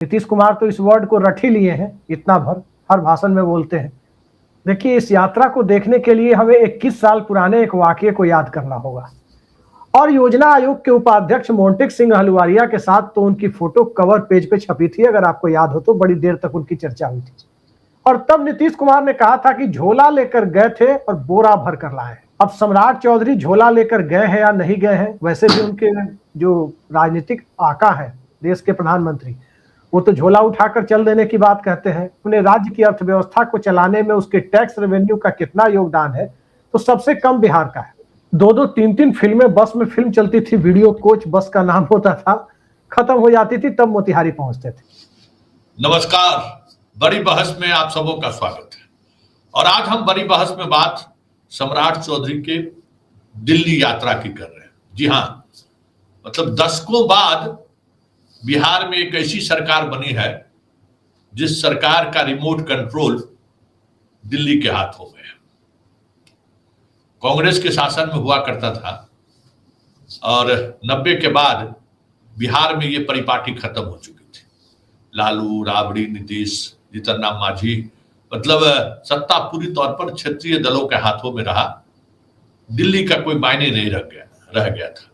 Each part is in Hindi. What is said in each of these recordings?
नीतीश कुमार तो इस वर्ड को रट ही लिए हैं, इतना भर हर भाषण में बोलते हैं। देखिए, इस यात्रा को देखने के लिए हमें 21 साल पुराने एक वाकये को याद करना होगा। और योजना आयोग के उपाध्यक्ष मोंटेक सिंह अहलुवालिया के साथ तो उनकी फोटो कवर पेज पे छपी थी, अगर आपको याद हो तो बड़ी देर तक उनकी चर्चा हुई थी। और तब नीतीश कुमार ने कहा था कि झोला लेकर गए थे और बोरा भर कर लाए। अब सम्राट चौधरी झोला लेकर गए हैं या नहीं गए हैं, वैसे भी उनके जो राजनीतिक आका है, देश के प्रधानमंत्री, वो तो झोला उठाकर चल देने की बात कहते हैं। अपने राज्य की अर्थव्यवस्था को चलाने में उसके टैक्स रेवेन्यू का कितना योगदान है, तो सबसे कम बिहार का है। 2-2, 3-3 फिल्में बस में फिल्म चलती थी, वीडियो कोच बस का नाम होता था, खत्म हो जाती थी तब मोतिहारी पहुंचते थे। नमस्कार, बड़ी बहस में आप सबों का स्वागत है। और आज हम बड़ी बहस में बात सम्राट चौधरी के दिल्ली यात्रा की कर रहे हैं। जी हाँ, मतलब दशकों बाद बिहार में एक ऐसी सरकार बनी है जिस सरकार का रिमोट कंट्रोल दिल्ली के हाथों में है। कांग्रेस के शासन में हुआ करता था और 90 के बाद बिहार में ये परिपाटी खत्म हो चुकी थी। लालू, राबड़ी, नीतीश, जीतन राम मांझी, मतलब सत्ता पूरी तौर पर क्षेत्रीय दलों के हाथों में रहा। दिल्ली का कोई मायने नहीं रह गया था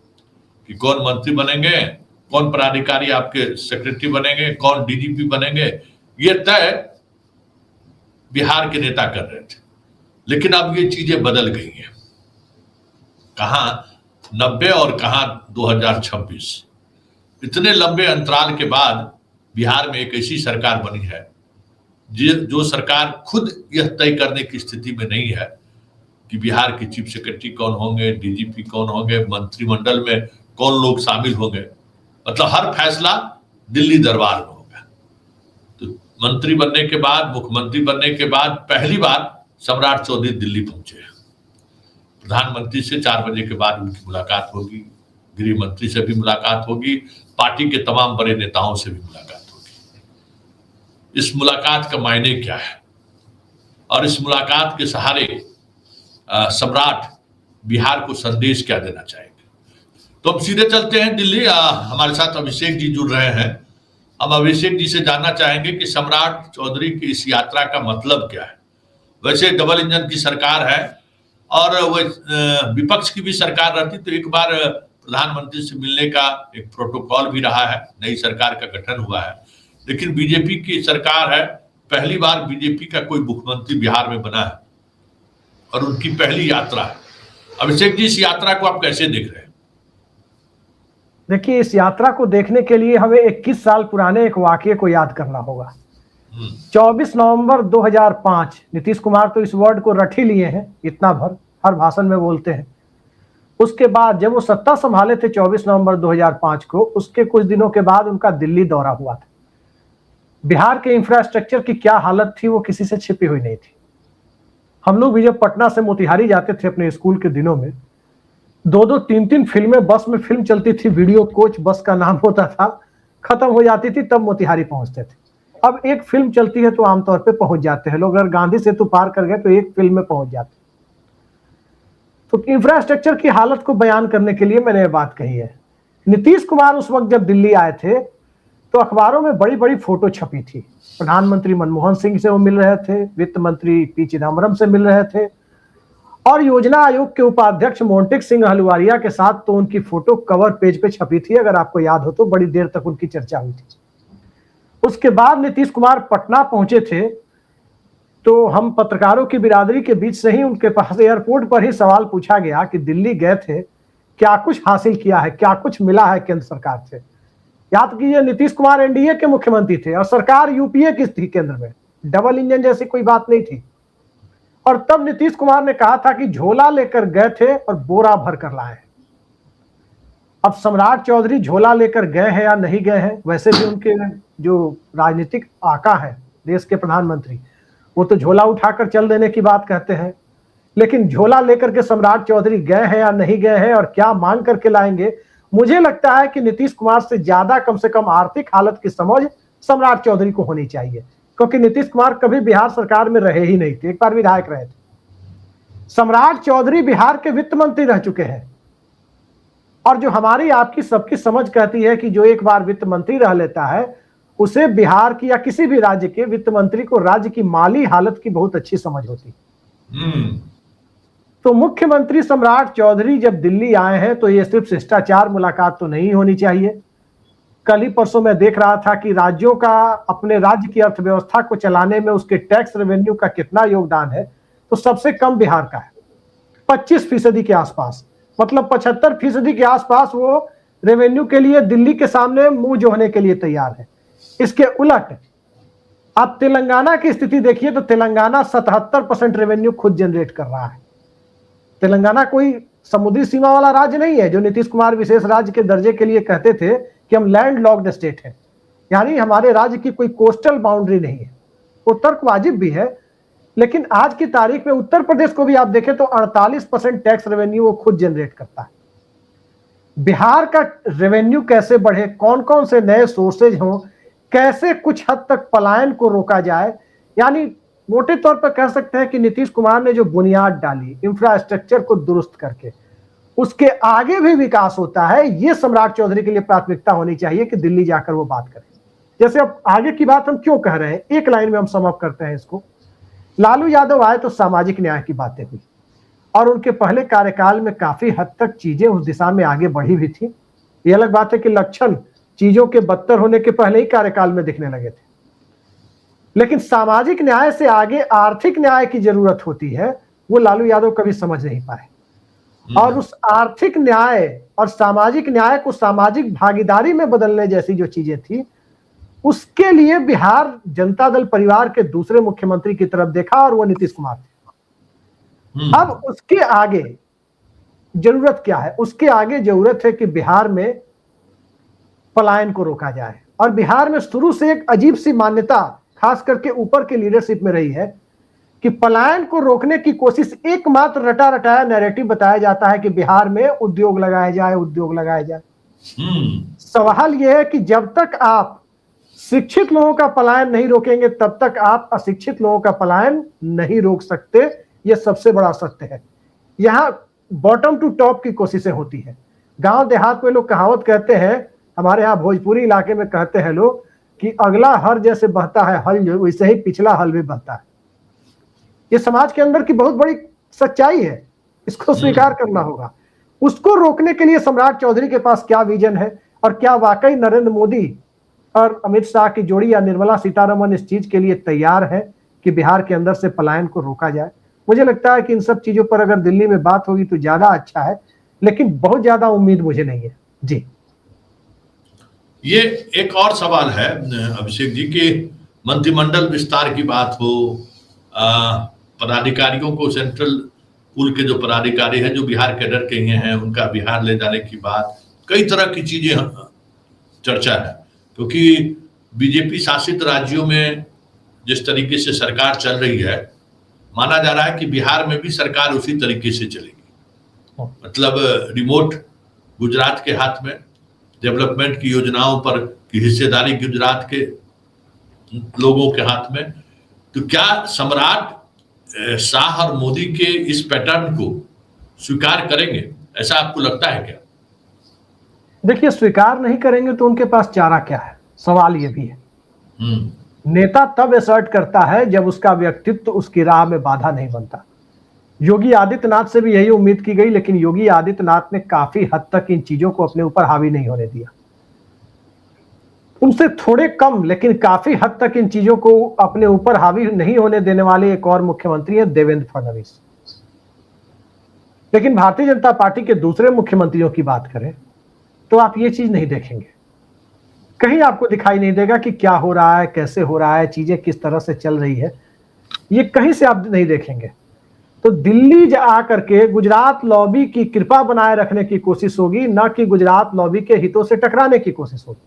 कि कौन मंत्री बनेंगे, कौन पदाधिकारी आपके सेक्रेटरी बनेंगे, कौन डीजीपी बनेंगे, ये तय बिहार के नेता कर रहे थे। लेकिन अब ये चीजें बदल गई हैं। कहां 90 और कहां 2026। इतने लंबे अंतराल के बाद बिहार में एक ऐसी सरकार बनी है जो सरकार खुद यह तय करने की स्थिति में नहीं है कि बिहार के चीफ सेक्रेटरी कौन होंगे, डीजीपी कौन होंगे, मंत्रिमंडल में कौन लोग शामिल होंगे। मतलब हर फैसला दिल्ली दरबार में होगा। तो मंत्री बनने के बाद, मुख्यमंत्री बनने के बाद पहली बार सम्राट चौधरी दिल्ली पहुंचे हैं। प्रधानमंत्री से 4 बजे के बाद उनकी मुलाकात होगी, गृह मंत्री से भी मुलाकात होगी, पार्टी के तमाम बड़े नेताओं से भी मुलाकात होगी। इस मुलाकात का मायने क्या है और इस मुलाकात के सहारे सम्राट बिहार को संदेश क्या देना चाहेंगे? तो हम सीधे चलते हैं दिल्ली। हमारे साथ अभिषेक जी जुड़ रहे हैं। हम अभिषेक जी से जानना चाहेंगे कि सम्राट चौधरी की इस यात्रा का मतलब क्या है। वैसे डबल इंजन की सरकार है और वह विपक्ष की भी सरकार रहती तो एक बार प्रधानमंत्री से मिलने का एक प्रोटोकॉल भी रहा है, नई सरकार का गठन हुआ है। लेकिन बीजेपी की सरकार है, पहली बार बीजेपी का कोई मुख्यमंत्री बिहार में बना है और उनकी पहली यात्रा है। अभिषेक जी, इस यात्रा को आप कैसे देख रहे हैं? देखिए, इस यात्रा को देखने के लिए हमें 21 साल पुराने एक वाकये को याद करना होगा। 24 नवंबर 2005, नीतीश कुमार तो इस वर्ड को रट ही लिए हैं, इतना भर हर भाषण में बोलते हैं। उसके बाद जब वो सत्ता संभाले थे 24 नवंबर 2005 को, उसके कुछ दिनों के बाद उनका दिल्ली दौरा हुआ था। बिहार के इंफ्रास्ट्रक्चर की क्या हालत थी वो किसी से छिपी हुई नहीं थी। हम लोग भी जब पटना से मोतिहारी जाते थे अपने स्कूल के दिनों में, 2-2, 3-3 फिल्में बस में फिल्म चलती थी, वीडियो कोच बस का नाम होता था, खत्म हो जाती थी तब मोतिहारी पहुंचते थे। अब एक फिल्म चलती है तो आमतौर पे पहुंच जाते हैं लोग। अगर गांधी सेतु पार कर गए तो एक फिल्म में पहुंच जाते। तो इंफ्रास्ट्रक्चर की हालत को बयान करने के लिए मैंने ये बात कही है। नीतीश कुमार उस वक्त जब दिल्ली आए थे तो अखबारों में बड़ी बड़ी फोटो छपी थी। प्रधानमंत्री मनमोहन सिंह से वो मिल रहे थे, वित्त मंत्री पी चिदम्बरम से मिल रहे थे और योजना आयोग के उपाध्यक्ष मोंटेक सिंह अहलुवालिया के साथ तो उनकी फोटो कवर पेज पे छपी थी, अगर आपको याद हो तो बड़ी देर तक उनकी चर्चा हुई थी। उसके बाद नीतीश कुमार पटना पहुंचे थे तो हम पत्रकारों की बिरादरी के बीच से ही उनके पास एयरपोर्ट पर ही सवाल पूछा गया कि दिल्ली गए थे, क्या कुछ हासिल किया है, क्या कुछ मिला है केंद्र सरकार से। याद कीजिए, नीतीश कुमार एनडीए के मुख्यमंत्री थे और सरकार यूपीए की थी केंद्र में, डबल इंजन जैसी कोई बात नहीं थी। और तब नीतीश कुमार ने कहा था कि झोला लेकर गए थे और बोरा भर कर लाए। अब सम्राट चौधरी झोला लेकर गए हैं या नहीं गए हैं, वैसे भी उनके जो राजनीतिक आका है, देश के प्रधानमंत्री, वो तो झोला उठाकर चल देने की बात कहते हैं। लेकिन झोला लेकर के सम्राट चौधरी गए हैं या नहीं गए हैं और क्या मांग करके लाएंगे, मुझे लगता है कि नीतीश कुमार से ज्यादा कम से कम आर्थिक हालत की समझ सम्राट चौधरी को होनी चाहिए, क्योंकि नीतीश कुमार कभी बिहार सरकार में रहे ही नहीं थे, एक बार विधायक रहे थे। सम्राट चौधरी बिहार के वित्त मंत्री रह चुके हैं और जो हमारी आपकी सबकी समझ कहती है कि जो एक बार वित्त मंत्री रह लेता है उसे बिहार की या किसी भी राज्य के वित्त मंत्री को राज्य की माली हालत की बहुत अच्छी समझ होती है। तो मुख्यमंत्री सम्राट चौधरी जब दिल्ली आए हैं तो ये सिर्फ शिष्टाचार मुलाकात तो नहीं होनी चाहिए। कल ही परसों मैं देख रहा था कि राज्यों का अपने राज्य की अर्थव्यवस्था को चलाने में उसके टैक्स रेवेन्यू का कितना योगदान है, तो सबसे कम बिहार का है, 25% के आसपास, मतलब 75% के आसपास वो रेवेन्यू के लिए दिल्ली के सामने मुंह जोड़ने के लिए तैयार है। इसके उलट आप तेलंगाना की स्थिति देखिए तो तेलंगाना 77% रेवेन्यू खुद जनरेट कर रहा है। तेलंगाना कोई समुद्री सीमा वाला राज्य नहीं है, जो नीतीश कुमार विशेष राज्य के दर्जे के लिए कहते थे कि हम लैंड लॉक्ड स्टेट हैं, यानी हमारे राज्य की कोई कोस्टल बाउंड्री नहीं है। वो तर्क वाजिब भी है, लेकिन आज की तारीख में उत्तर प्रदेश को भी आप देखें तो 48% टैक्स रेवेन्यू वो खुद जनरेट करता है। बिहार का रेवेन्यू कैसे बढ़े, कौन कौन से नए सोर्सेज हों, कैसे कुछ हद तक पलायन को रोका जाए, यानी मोटे तौर पर कह सकते हैं कि नीतीश कुमार ने जो बुनियाद डाली इंफ्रास्ट्रक्चर को दुरुस्त करके, उसके आगे भी विकास होता है। ये सम्राट चौधरी के लिए प्राथमिकता होनी चाहिए कि दिल्ली जाकर वो बात करें। जैसे अब आगे की बात हम क्यों कह रहे हैं, एक लाइन में हम सम अप करते हैं इसको। लालू यादव आए तो सामाजिक न्याय की बातें हुई और उनके पहले कार्यकाल में काफी हद तक चीजें उस दिशा में आगे बढ़ी भी थी। ये अलग बात है कि लक्षण चीजों के बदतर होने के पहले ही कार्यकाल में दिखने लगे थे, लेकिन सामाजिक न्याय से आगे आर्थिक न्याय की जरूरत होती है, वो लालू यादव कभी समझ नहीं पाए। और उस आर्थिक न्याय और सामाजिक न्याय को सामाजिक भागीदारी में बदलने जैसी जो चीजें थी, उसके लिए बिहार जनता दल परिवार के दूसरे मुख्यमंत्री की तरफ देखा और वो नीतीश कुमार थे। अब उसके आगे जरूरत क्या है? उसके आगे जरूरत है कि बिहार में पलायन को रोका जाए। और बिहार में शुरू से एक अजीब सी मान्यता खास करके ऊपर के लीडरशिप में रही है कि पलायन को रोकने की कोशिश, एकमात्र रटा रटाया नैरेटिव बताया जाता है कि बिहार में उद्योग लगाया जाए, उद्योग लगाया जाए। सवाल यह है कि जब तक आप शिक्षित लोगों का पलायन नहीं रोकेंगे तब तक आप अशिक्षित लोगों का पलायन नहीं रोक सकते। यह सबसे बड़ा सत्य है। यहां बॉटम टू टॉप की कोशिशें होती है। गांव देहात में लोग कहावत कहते हैं, हमारे यहाँ भोजपुरी इलाके में कहते हैं लोग कि अगला हर जैसे बहता है हल, वैसे ही पिछला हल भी बहता है। ये समाज के अंदर की बहुत बड़ी सच्चाई है, इसको स्वीकार करना होगा। उसको रोकने के लिए सम्राट चौधरी के पास क्या विजन है और क्या वाकई नरेंद्र मोदी और अमित शाह की जोड़ी या निर्मला सीतारमण इस चीज के लिए तैयार है कि बिहार के अंदर से पलायन को रोका जाए? मुझे लगता है कि इन सब चीजों पर अगर दिल्ली में बात होगी तो ज्यादा अच्छा है, लेकिन बहुत ज्यादा उम्मीद मुझे नहीं है। जी, ये एक और सवाल है अभिषेक जी कि मंत्रिमंडल विस्तार की बात हो, पदाधिकारियों को सेंट्रल पूल के जो पदाधिकारी हैं जो बिहार कैडर के ही हैं उनका बिहार ले जाने की बात, कई तरह की चीजें चर्चा है। क्योंकि बीजेपी शासित राज्यों में जिस तरीके से सरकार चल रही है, माना जा रहा है कि बिहार में भी सरकार उसी तरीके से चलेगी। मतलब रिमोट गुजरात के हाथ में, डेवलपमेंट की योजनाओं पर की हिस्सेदारी गुजरात के लोगों के हाथ में। तो क्या सम्राट शाह और मोदी के इस पैटर्न को स्वीकार करेंगे, ऐसा आपको लगता है क्या? देखिए, स्वीकार नहीं करेंगे तो उनके पास चारा क्या है, सवाल ये भी है। नेता तब असर्ट करता है जब उसका व्यक्तित्व उसकी राह में बाधा नहीं बनता। योगी आदित्यनाथ से भी यही उम्मीद की गई, लेकिन योगी आदित्यनाथ ने काफी हद तक इन चीजों को अपने ऊपर हावी नहीं होने दिया। उनसे थोड़े कम लेकिन काफी हद तक इन चीजों को अपने ऊपर हावी नहीं होने देने वाले एक और मुख्यमंत्री हैं देवेंद्र फडणवीस। लेकिन भारतीय जनता पार्टी के दूसरे मुख्यमंत्रियों की बात करें तो आप ये चीज नहीं देखेंगे, कहीं आपको दिखाई नहीं देगा कि क्या हो रहा है, कैसे हो रहा है, चीजें किस तरह से चल रही है, ये कहीं से आप नहीं देखेंगे। तो दिल्ली जा करके गुजरात लॉबी की कृपा बनाए रखने की कोशिश होगी, ना कि गुजरात लॉबी के हितों से टकराने की कोशिश होगी।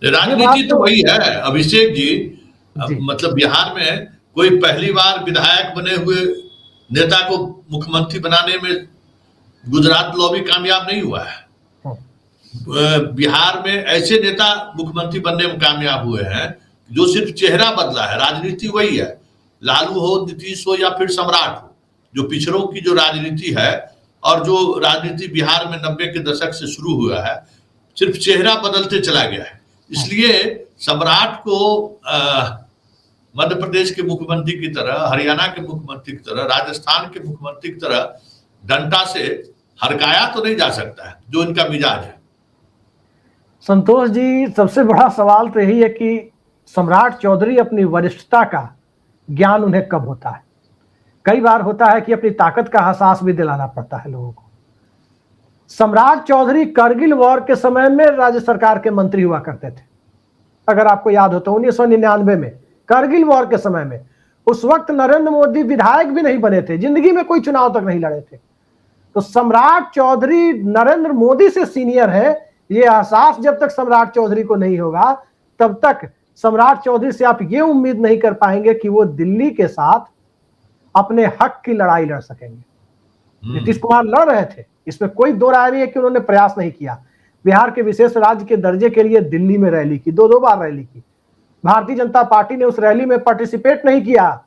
राजनीति तो वही है अभिषेक जी। मतलब बिहार में कोई पहली बार विधायक बने हुए नेता को मुख्यमंत्री बनाने में गुजरात लॉबी कामयाब नहीं हुआ है। बिहार में ऐसे नेता मुख्यमंत्री बनने में कामयाब हुए हैं जो सिर्फ चेहरा बदला है, राजनीति वही है। लालू हो, नीतीश हो या फिर सम्राट हो, जो पिछड़ों की जो राजनीति है और जो राजनीति बिहार में 90 के दशक से शुरू हुआ है, सिर्फ चेहरा बदलते चला गया है। इसलिए सम्राट को मध्य प्रदेश के मुख्यमंत्री की तरह, हरियाणा के मुख्यमंत्री की तरह, राजस्थान के मुख्यमंत्री की तरह डंडा से हरकाया तो नहीं जा सकता है, जो इनका मिजाज है। संतोष जी, सबसे बड़ा सवाल तो यही है कि सम्राट चौधरी अपनी वरिष्ठता का ज्ञान उन्हें कब होता है। कई बार होता है कि अपनी ताकत का एहसास भी दिलाना पड़ता है लोगों को। सम्राट चौधरी करगिल वॉर के समय में राज्य सरकार के मंत्री हुआ करते थे, अगर आपको याद हो तो 1999 में करगिल वॉर के समय में। उस वक्त नरेंद्र मोदी विधायक भी नहीं बने थे, जिंदगी में कोई चुनाव तक नहीं लड़े थे। तो सम्राट चौधरी नरेंद्र मोदी से सीनियर है, ये एहसास जब तक सम्राट चौधरी को नहीं होगा तब तक सम्राट चौधरी से आप ये उम्मीद नहीं कर पाएंगे कि वो दिल्ली के साथ अपने हक की लड़ाई लड़ सकेंगे। नीतीश कुमार लड़ रहे थे, इसमें कोई दो राय नहीं है कि उन्होंने प्रयास नहीं किया। बिहार के विशेष राज्य के दर्जे के लिए दिल्ली में रैली की, दो बार रैली की। भारतीय जनता पार्टी ने उस रैली में पार्टिसिपेट नहीं किया,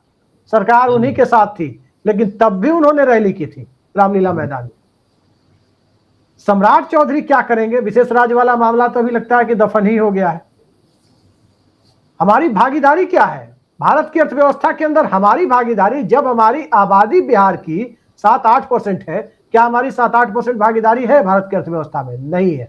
सरकार उन्हीं के साथ थी, लेकिन तब भी उन्होंने रैली की थी रामलीला मैदान में। सम्राट चौधरी क्या करेंगे? विशेष राज्य वाला मामला तो अभी लगता है कि दफन ही हो गया है। हमारी भागीदारी क्या है भारत की अर्थव्यवस्था के अंदर? हमारी भागीदारी, जब हमारी आबादी बिहार की 7-8% है, क्या हमारी 7-8% भागीदारी है भारत की अर्थव्यवस्था में? नहीं है।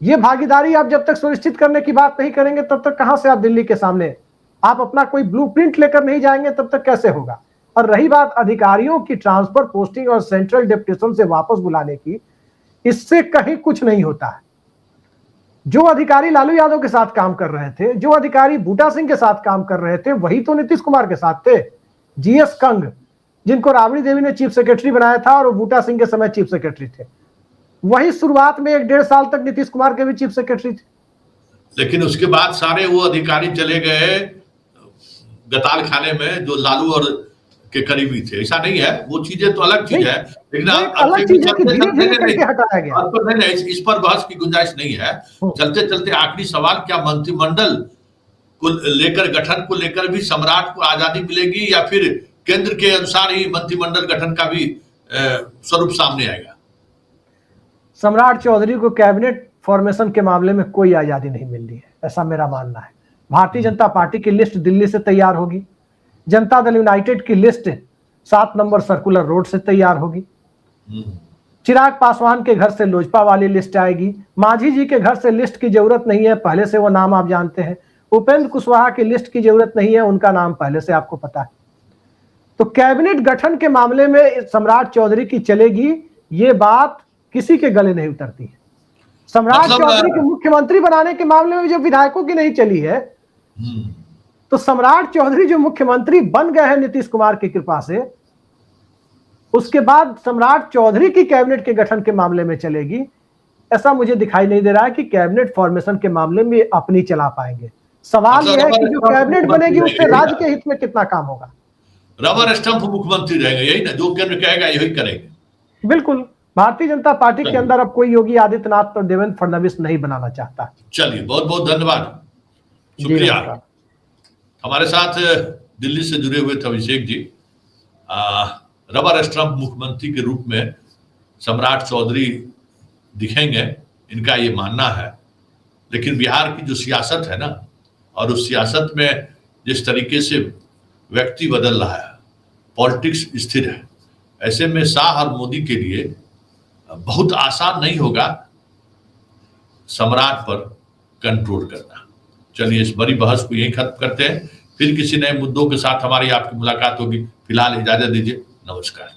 ये भागीदारी आप जब तक सुनिश्चित करने की बात नहीं करेंगे तब तक कहां से आप दिल्ली के सामने आप अपना कोई ब्लूप्रिंट लेकर नहीं जाएंगे, तब तक कैसे होगा? और रही बात अधिकारियों की ट्रांसफर, पोस्टिंग और सेंट्रल डेप्यूटेशन से वापस बुलाने की, इससे कहीं कुछ नहीं होता है। जो अधिकारी लालू यादव के साथ काम कर रहे थे, जो अधिकारी बूटा सिंह के साथ काम कर रहे थे, वही तो नीतीश कुमार के साथ थे। जीएस कंग, जिनको राबड़ी देवी ने चीफ सेक्रेटरी बनाया था और वो बूटा सिंह के समय चीफ सेक्रेटरी थे, वही शुरुआत में 1-1.5 साल तक नीतीश कुमार के भी चीफ सेक्रेटरी थे। लेकिन उसके बाद सारे वो अधिकारी चले गए गताल खाने में, जो लालू और के करीबी थे। ऐसा नहीं है, वो चीजें तो अलग चीज है, लेकिन अलग चीज है कि धीरे-धीरे करके हटाया गया। तो नहीं, इस पर बहस की गुंजाइश नहीं है। चलते चलते आखिरी सवाल, क्या मंत्रिमंडल को लेकर, गठन को लेकर भी सम्राट को आजादी मिलेगी, या फिर केंद्र के अनुसार ही मंत्रिमंडल गठन का भी स्वरूप सामने आएगा? सम्राट चौधरी को कैबिनेट फॉर्मेशन के मामले में कोई आजादी नहीं मिल रही है, ऐसा मेरा मानना है। भारतीय जनता पार्टी की लिस्ट दिल्ली से तैयार होगी, जनता दल यूनाइटेड की लिस्ट 7 नंबर सर्कुलर रोड से तैयार होगी, चिराग पासवान के घर से लोजपा वाली लिस्ट आएगी, मांझी जी के घर से लिस्ट की जरूरत नहीं है, पहले से वो नाम आप जानते हैं, उपेंद्र कुशवाहा की लिस्ट की जरूरत नहीं है, उनका नाम पहले से आपको पता है। तो कैबिनेट गठन के मामले में सम्राट चौधरी की चलेगी, ये बात किसी के गले नहीं उतरती है। सम्राट चौधरी के मुख्यमंत्री बनाने के मामले में जो विधायकों की नहीं चली है, तो सम्राट चौधरी जो मुख्यमंत्री बन गए हैं नीतीश कुमार की कृपा से, उसके बाद सम्राट चौधरी की कैबिनेट के गठन के मामले में चलेगी, ऐसा मुझे दिखाई नहीं दे रहा है कि कैबिनेट फॉर्मेशन के मामले में अपनी चला पाएंगे। सवाल यह है कि जो कैबिनेट बनेगी उससे राज्य के हित में कितना काम होगा। रबर स्टंप मुख्यमंत्री रहेंगे, यही ना, जो केंद्र कहेगा यही करेंगे। बिल्कुल, भारतीय जनता पार्टी के अंदर अब कोई योगी आदित्यनाथ और देवेंद्र फडणवीस नहीं बनाना चाहता। चलिए, बहुत बहुत धन्यवाद, शुक्रिया। हमारे साथ दिल्ली से जुड़े हुए थे अभिषेक जी। रबर स्टंप मुख्यमंत्री के रूप में सम्राट चौधरी दिखेंगे, इनका ये मानना है। लेकिन बिहार की जो सियासत है ना, और उस सियासत में जिस तरीके से व्यक्ति बदल रहा है, पॉलिटिक्स स्थिर है, ऐसे में शाह और मोदी के लिए बहुत आसान नहीं होगा सम्राट पर कंट्रोल करना। चलिए, इस बड़ी बहस को यहीं खत्म करते हैं, फिर किसी नए मुद्दों के साथ हमारी आपकी मुलाकात होगी। फिलहाल इजाजत दीजिए, नमस्कार।